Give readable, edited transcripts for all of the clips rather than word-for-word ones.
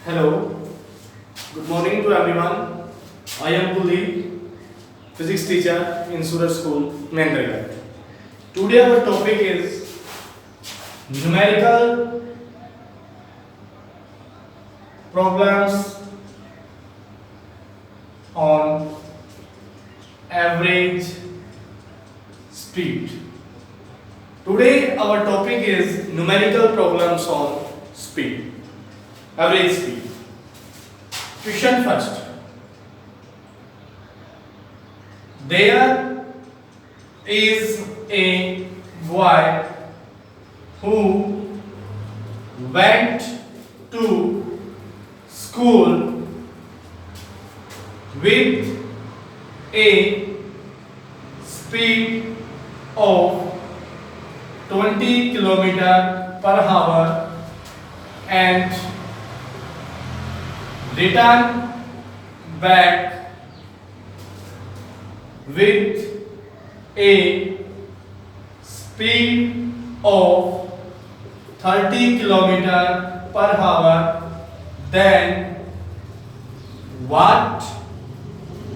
Hello, good morning to everyone. I am Kuldeep, physics teacher in Suraj School, Mendragarh. Today our topic is numerical problems on average speed. Today our topic is numerical problems on speed, average speed. Question first. There is a boy who went to school with a speed of 20 km per hour and return back with a speed of 30 km per hour, then what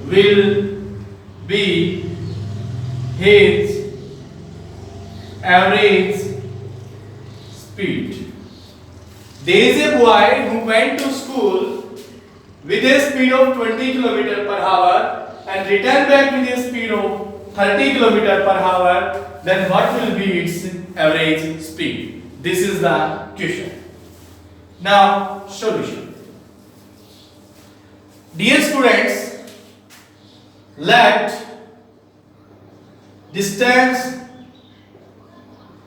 will be his average speed? There is a boy who went to school with a speed of 20 km per hour and return back with a speed of 30 km per hour, then what will be its average speed? This is the question. Now, solution. Dear students, let distance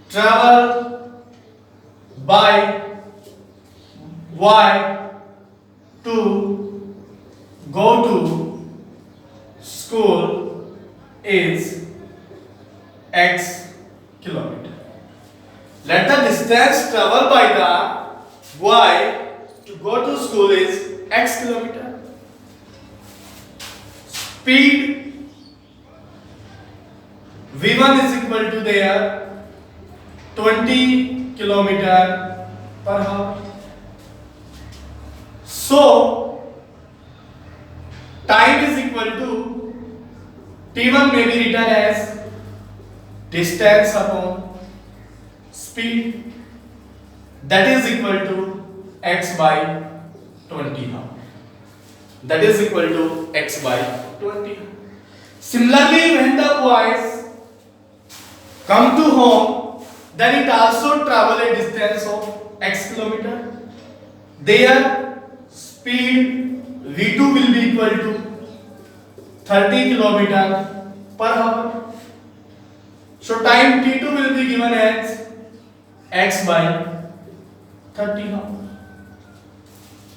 traveled by y to go to school is x kilometer. Let the distance traveled by the y to go to school is x kilometer. Speed v1 is equal to their 20 kilometer per hour. So, time is equal to t1 may be written as distance upon speed, that is equal to x by 20 hour. That is equal to x by 20. Similarly, when the boys come to home, then it also travel a distance of x kilometer. Their speed v2 will be equal to 30 km per hour. So time t2 will be given as x by 30 hour.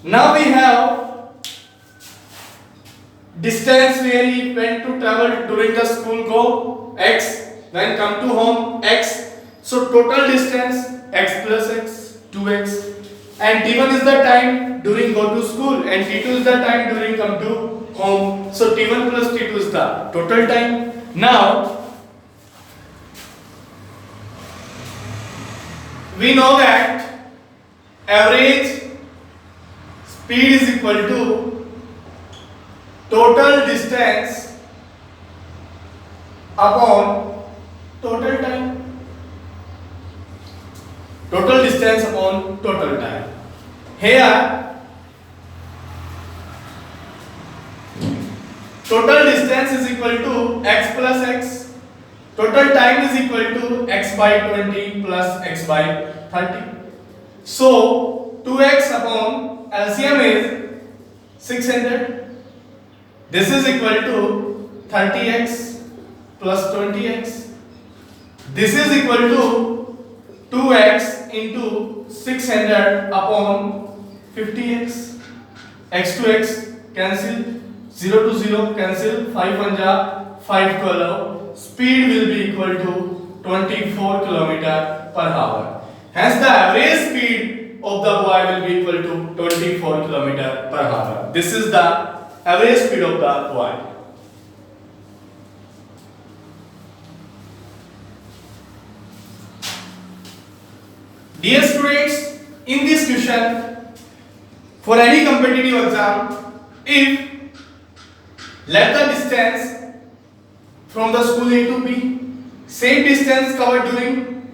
Now we have distance where he went to travel during the school go x, when come to home x. So total distance x plus x, 2x. And t1 is the time during go to school and t2 is the time during come to home. So t1 plus t2 is the total time. Now we know that average speed is equal to total distance upon total time. Total distance upon total time. Here, total distance is equal to x plus x. Total time is equal to x by 20 plus x by 30. So, 2x upon LCM is 600. This is equal to 30x plus 20x. This is equal to 2x into 600 upon 50x. X to x cancel, 0 to 0 cancel, 5 1 ja 5 12. Speed will be equal to 24 km per hour. Hence the average speed of the boy will be equal to 24 km per hour. This is the average speed of the boy. Dear students, in this question for any competitive exam, if let the distance from the school A to B, same distance covered during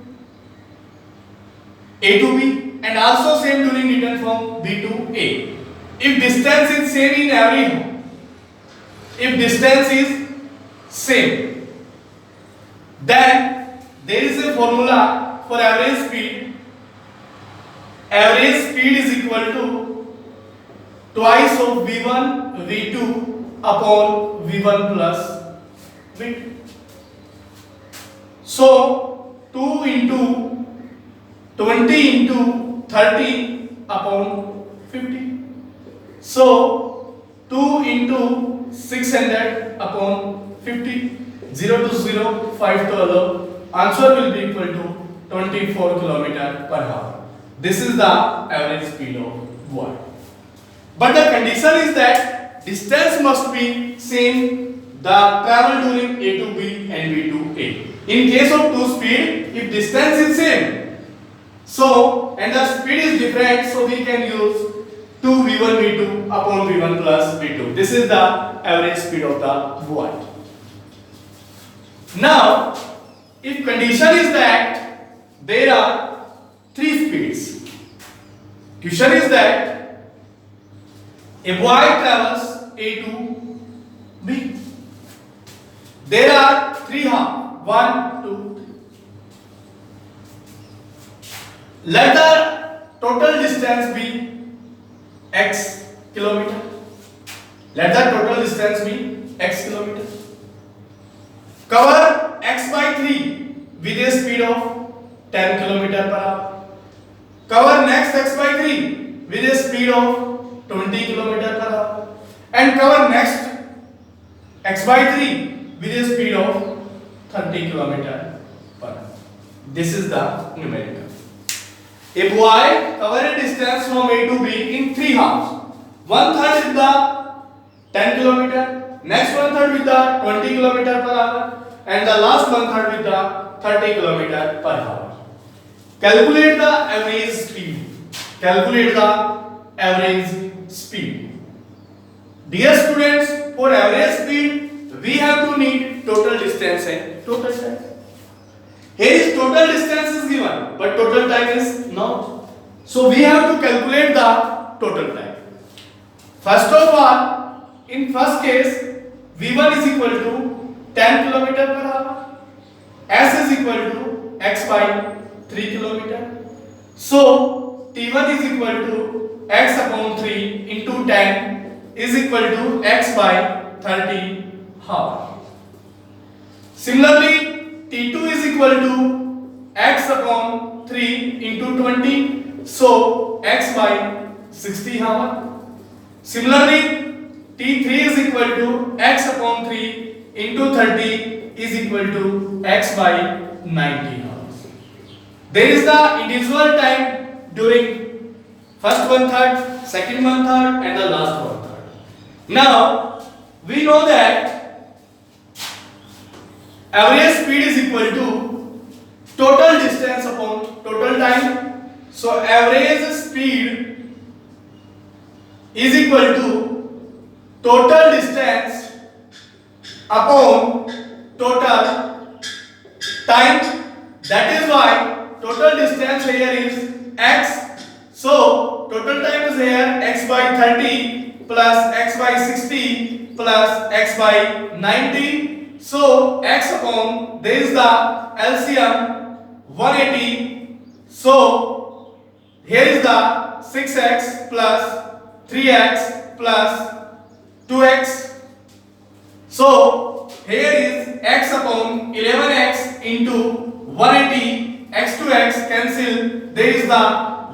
A to B and also same during return from B to A. If distance is same in every, if distance is same, then there is a formula for average speed. Average speed is equal to twice of V1 V2 upon V1 plus V2. So 2 into 20 into 30 upon 50. So 2 into 600 upon 50. 0 to 0, 5 to 11. Answer will be equal to 24 km per hour. This is the average speed of water. But the condition is that distance must be same, the travel during A to B and B to A. In case of two speed, if distance is same, so and the speed is different, so we can use 2v1 v2 upon v1 plus v2. This is the average speed of the water. Now, if condition is that there are three speeds, question is that a boy travels A to B. There are three halves, 1, 2, 3. Let the total distance be x kilometer. Let the total distance be x kilometer. Cover x by 3 with a speed of 10 km per hour. Cover next x by 3 with a speed of 20 km per hour. And cover next x by 3 with a speed of 30 km per hour. This is the numerical. A boy cover a distance from A to B in three halves. One third with the 10 km, next one third with the 20 km per hour, and the last one third with the 30 km per hour. Calculate the average speed. Calculate the average speed. Dear students, for average speed, we have to need total distance and total time. Here is total distance is given, but total time is not. So we have to calculate the total time. First of all, in first case, V1 is equal to 10 km per hour. S is equal to x by 3 km. So T1 is equal to x upon 3 into 10 is equal to x by 30 hour. Similarly, T2 is equal to x upon 3 into 20, so x by 60 hour. Similarly, T3 is equal to x upon 3 into 30 is equal to x by 90 hours. There is the individual time during first one third, second one third, and the last one third. Now, we know that average speed is equal to total distance upon total time. So average speed is equal to total distance upon total time. That is why total distance here is x. So total time is here x by 30 plus x by 60 plus x by 90. So x upon, there is the LCM 180. So here is the 6x plus 3x plus 2x. So here is x upon 11x into 180, x to x cancel. There is the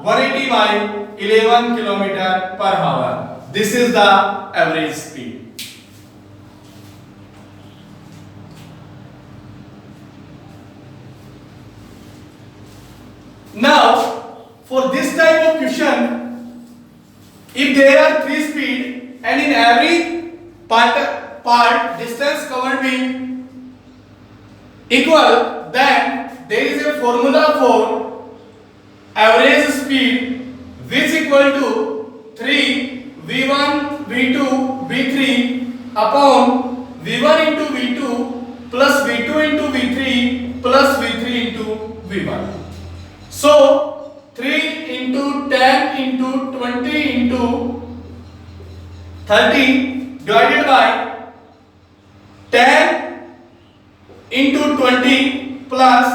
180 by 11 km per hour. This is the average speed. Now, for this type of question, if there are three speed and in every part distance covered being equal, then there is a formula for average speed which equal to 3 V1 V2 V3 upon V1 into V2 plus V2 into V3 plus V3 into V1. So 3 into 10 into 20 into 30 divided by 10 into 20 plus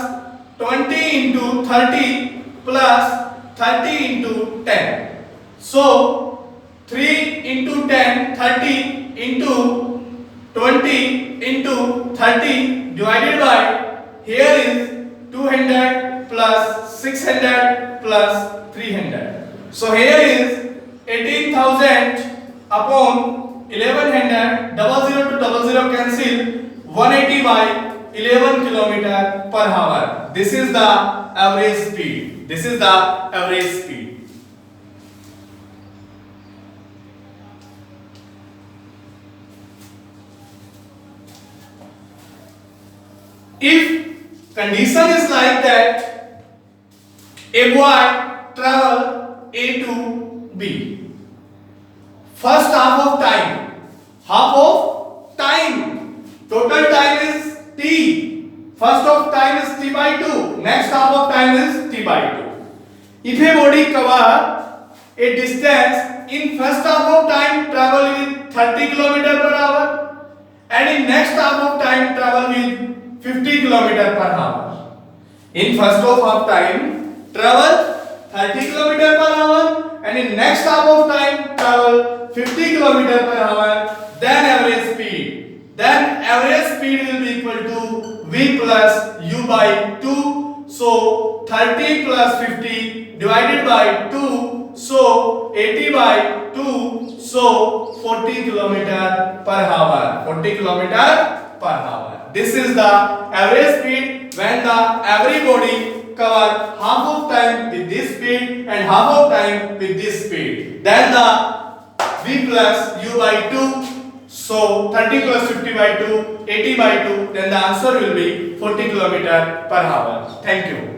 20 into 30 plus 30 into 10. So 3 into 10, 30 into 20 into 30 divided by, here is 200 plus 600 plus 300. So here is 18,000 upon 1100, 00 to 00 cancel, 180 by 11 kilometer per hour. This is the average speed. This is the average speed. If condition is like that, a boy travel A to B. First half of time, total time is T. First of time is T by 2. Next half of time is T by 2. If a body cover a distance in first half of time travel with 30 km per hour and in next half of time travel with 50 km per hour. In first half of time travel 30 km per hour and in next half of time travel 50 km per hour. Then average speed will be equal to V plus U by 2. So 30 plus 50 divided by 2. So 80 by 2. So 40 km per hour. 40 km per hour. This is the average speed when the every body cover half of time with this speed and half of time with this speed. Then the V plus U by 2. So 30 plus 50 by 2, 80 by 2. Then the answer will be 40 km per hour. Thank you.